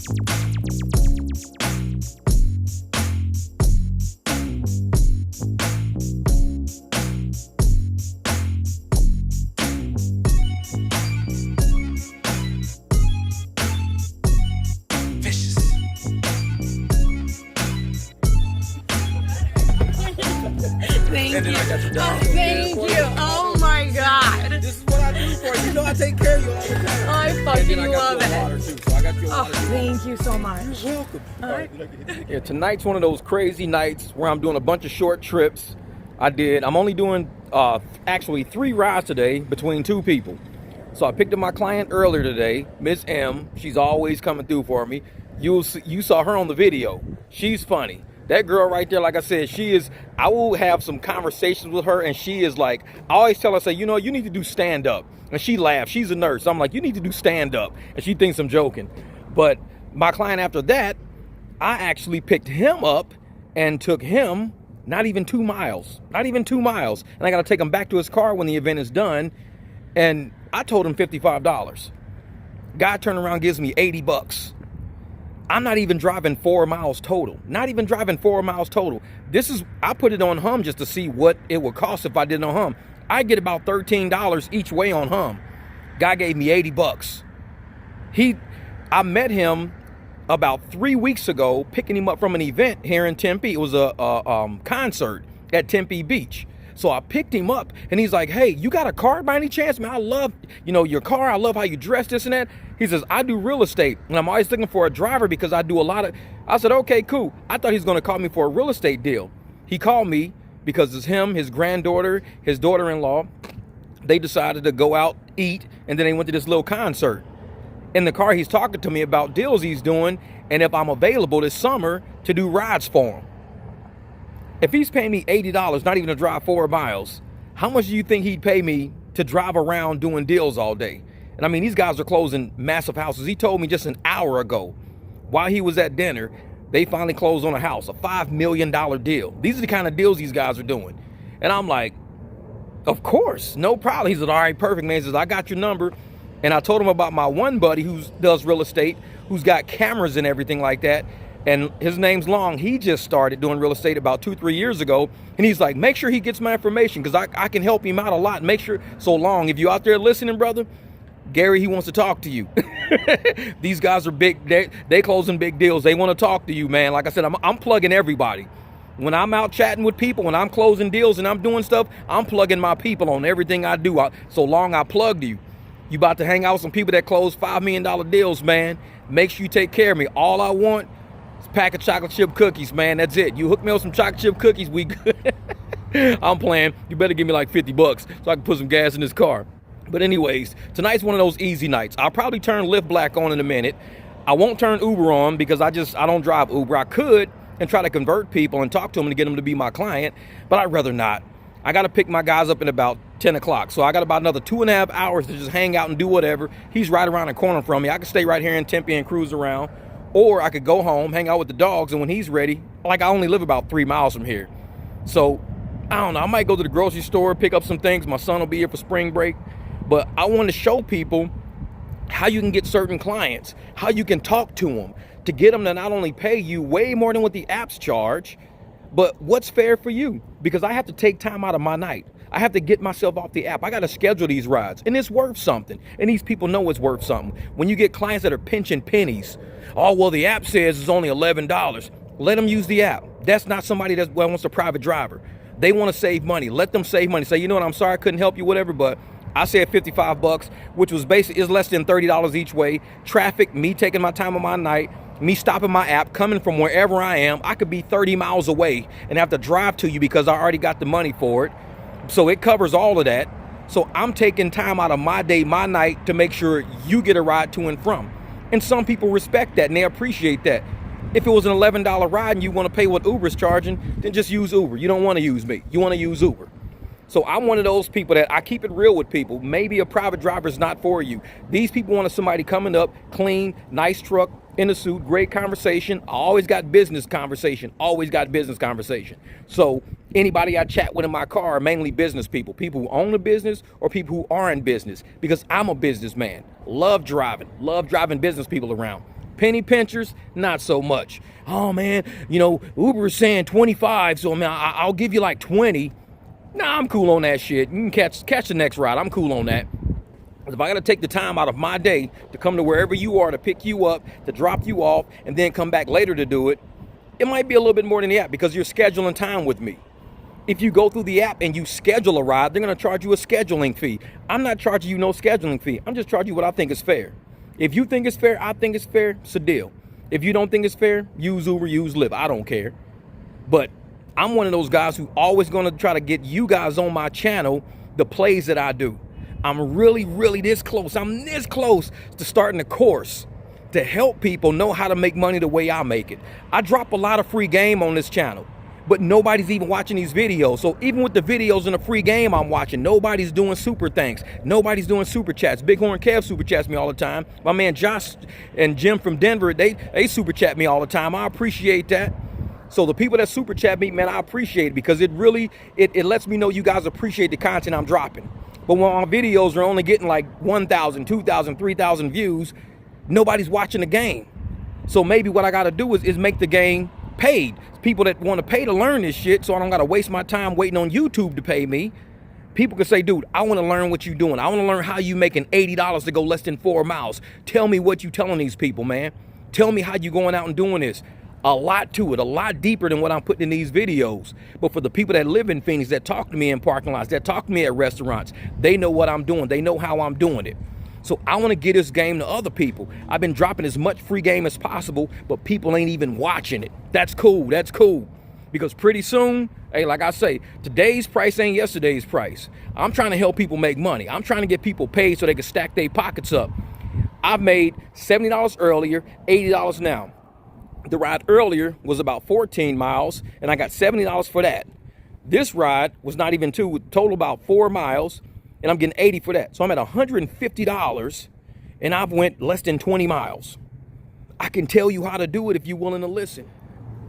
Thank you. Thank you. Oh my God. This is what I do for you. You know I take care of you all the time. I fucking love it. Water too, so I got you a water too. Thank you so much. You're welcome. All right. Yeah, tonight's one of those crazy nights where I'm doing a bunch of short trips. I'm only doing actually 3 rides today between 2 people. So I picked up my client earlier today, Miss M. She's always coming through for me. You saw her on the video. She's funny. That girl right there, like I said, I will have some conversations with her, and she is like, I always tell her, say, you know, you need to do stand-up. And she laughs. She's a nurse. I'm like, you need to do stand-up. And she thinks I'm joking. But my client after that, I actually picked him up and took him not even 2 miles. Not even 2 miles. And I got to take him back to his car when the event is done. And I told him $55. Guy turned around, gives me $80. I'm not even driving 4 miles total. Not even driving 4 miles total. I put it on Hum just to see what it would cost if I did it on Hum. I get about $13 each way on Hum. Guy gave me $80. I met him about 3 weeks ago, picking him up from an event here in Tempe. It was a concert at Tempe Beach. So I picked him up, and he's like, hey, you got a car by any chance? Man, I love, your car. I love how you dress, this and that. He says, I do real estate, and I'm always looking for a driver because I do a lot of, I said, okay, cool. I thought he was going to call me for a real estate deal. He called me because it's him, his granddaughter, his daughter-in-law. They decided to go out, eat, and then they went to this little concert. In the car, he's talking to me about deals he's doing, and if I'm available this summer to do rides for him. If he's paying me $80, not even to drive 4 miles, how much do you think he'd pay me to drive around doing deals all day? And I mean, these guys are closing massive houses. He told me just an hour ago, while he was at dinner, they finally closed on a house, a $5 million deal. These are the kind of deals these guys are doing. And I'm like, of course, no problem. He said, all right, perfect, man. He says, I got your number. And I told him about my one buddy who does real estate, who's got cameras and everything like that. And his name's Long. He just started doing real estate about 2-3 years ago. And he's like, make sure he gets my information because I can help him out a lot. Make sure. So Long, if you out there listening, brother, Gary, he wants to talk to you. These guys are big. They closing big deals. They want to talk to you, man. Like I said, I'm plugging everybody. When I'm out chatting with people, when I'm closing deals and I'm doing stuff, I'm plugging my people on everything I do. So Long, I plugged you. You about to hang out with some people that close $5 million deals, man. Make sure you take care of me. All I want is a pack of chocolate chip cookies, man. That's it. You hook me with some chocolate chip cookies, we good. I'm playing. You better give me like $50 so I can put some gas in this car. But anyways, tonight's one of those easy nights. I'll probably turn Lyft Black on in a minute. I won't turn Uber on because I don't drive Uber. I could and try to convert people and talk to them to get them to be my client, but I'd rather not. I got to pick my guys up in about 10 o'clock. So I got about another 2.5 hours to just hang out and do whatever. He's right around the corner from me. I could stay right here in Tempe and cruise around, or I could go home, hang out with the dogs, and when he's ready, like I only live about 3 miles from here. So I don't know. I might go to the grocery store, pick up some things. My son will be here for spring break. But I want to show people how you can get certain clients, how you can talk to them to get them to not only pay you way more than what the apps charge, but what's fair for you? Because I have to take time out of my night. I have to get myself off the app. I got to schedule these rides, and it's worth something. And these people know it's worth something. When you get clients that are pinching pennies, oh, well, the app says it's only $11. Let them use the app. That's not somebody that wants a private driver. They want to save money. Let them save money. Say, you know what, I'm sorry I couldn't help you, whatever, but I said $55, which was basically is less than $30 each way. Traffic, me taking my time on my night, me stopping my app, coming from wherever I am. I could be 30 miles away and have to drive to you because I already got the money for it. So it covers all of that. So I'm taking time out of my day, my night to make sure you get a ride to and from. And some people respect that and they appreciate that. If it was an $11 ride and you want to pay what Uber's charging, then just use Uber. You don't want to use me. You want to use Uber. So I'm one of those people that I keep it real with people. Maybe a private driver is not for you. These people want somebody coming up, clean, nice truck, in a suit, great conversation. I always got business conversation. Always got business conversation. So anybody I chat with in my car are mainly business people. People who own a business or people who are in business. Because I'm a businessman. Love driving business people around. Penny pinchers, not so much. Oh man, you know, Uber is saying 25, so man, I'll give you like 20. Nah, I'm cool on that shit. You can catch the next ride. I'm cool on that. If I gotta take the time out of my day to come to wherever you are, to pick you up, to drop you off, and then come back later to do it, it might be a little bit more than the app because you're scheduling time with me. If you go through the app and you schedule a ride, they're gonna charge you a scheduling fee. I'm not charging you no scheduling fee. I'm just charging you what I think is fair. If you think it's fair, I think it's fair, it's a deal. If you don't think it's fair, use Uber, use Lyft, I don't care. But I'm one of those guys who always gonna try to get you guys on my channel the plays that I do. I'm really this close. I'm this close to starting a course to help people know how to make money the way I make it. I drop a lot of free game on this channel, but nobody's even watching these videos. So even with the videos and the free game I'm watching, nobody's doing super thanks. Nobody's doing super chats. Bighorn Kev super chats me all the time. My man Josh and Jim from Denver, they super chat me all the time. I appreciate that. So the people that super chat me, man, I appreciate it because it really, it lets me know you guys appreciate the content I'm dropping. But when my videos are only getting like 1,000, 2,000, 3,000 views, nobody's watching the game. So maybe what I gotta do is make the game paid. People that wanna pay to learn this shit so I don't gotta waste my time waiting on YouTube to pay me. People can say, dude, I wanna learn what you're doing. I wanna learn how you making $80 to go less than 4 miles. Tell me what you telling these people, man. Tell me how you going out and doing this. A lot to it, a lot deeper than what I'm putting in these videos. But for the people that live in Phoenix, that talk to me in parking lots, that talk to me at restaurants, they know what I'm doing. They know how I'm doing it. So I want to get this game to other people. I've been dropping as much free game as possible, but people ain't even watching it. That's cool, that's cool. Because pretty soon, hey, like I say, today's price ain't yesterday's price. I'm trying to help people make money. I'm trying to get people paid so they can stack their pockets up. I've made $70 earlier, $80 now. The ride earlier was about 14 miles, and I got $70 for that. This ride was not even two, total about 4 miles, and I'm getting 80 for that. So I'm at $150, and I've went less than 20 miles. I can tell you how to do it if you're willing to listen.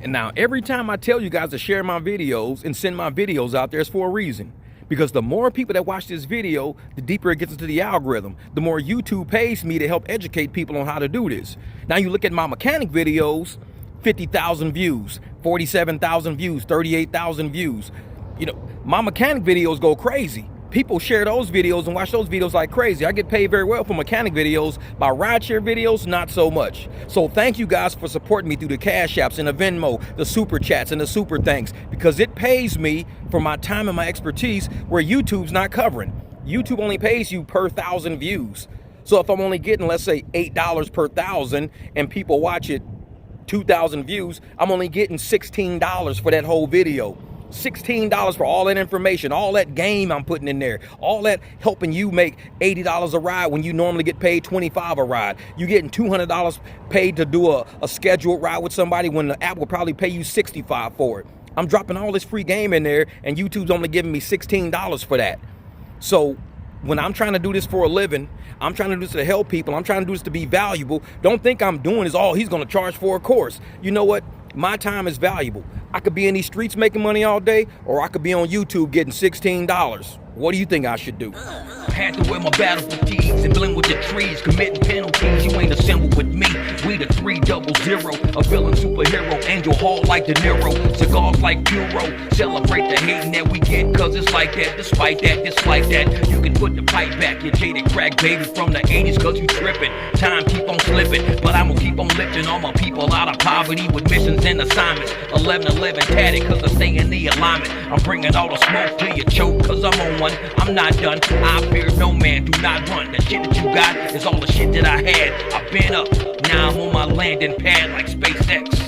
And now, every time I tell you guys to share my videos and send my videos out there, it's for a reason. Because the more people that watch this video, the deeper it gets into the algorithm. The more YouTube pays me to help educate people on how to do this. Now you look at my mechanic videos, 50,000 views, 47,000 views, 38,000 views. You know, my mechanic videos go crazy. People share those videos and watch those videos like crazy. I get paid very well for mechanic videos. My rideshare videos, not so much. So thank you guys for supporting me through the Cash Apps and the Venmo, the Super Chats and the Super Thanks, because it pays me for my time and my expertise where YouTube's not covering. YouTube only pays you per 1,000 views. So if I'm only getting, let's say, $8 per 1,000 and people watch it 2,000 views, I'm only getting $16 for that whole video. $16 for all that information, all that game I'm putting in there, all that helping you make $80 a ride when you normally get paid $25 a ride. You getting $200 paid to do a scheduled ride with somebody when the app will probably pay you $65 for it. I'm dropping all this free game in there and YouTube's only giving me $16 for that. So when I'm trying to do this for a living, I'm trying to do this to help people, I'm trying to do this to be valuable. Don't think I'm doing this, oh, he's gonna charge for a course. You know what? My time is valuable. I could be in these streets making money all day, or I could be on YouTube getting $16. What do you think I should do? Had to wear my battle fatigues and blend with the trees, committing penalties. You ain't assembled with me. We the 300, a villain superhero, Angel Hall like De Niro, cigars like Puro. Celebrate the hating that we get, cause it's like that. Despite that, dislike that. You can put the pipe back, your jaded crack baby from the 80s, cause you tripping. Time keep on slipping, but I'm gonna keep on lifting all my people out of poverty with missions and assignments. 11-11 tatted, cause I stay in the alignment. I'm bringing all the smoke till you choke, cause I'm on one. I'm not done, I fear no man, do not run. The shit that you got is all the shit that I had. I've been up, now I'm on my landing pad like SpaceX.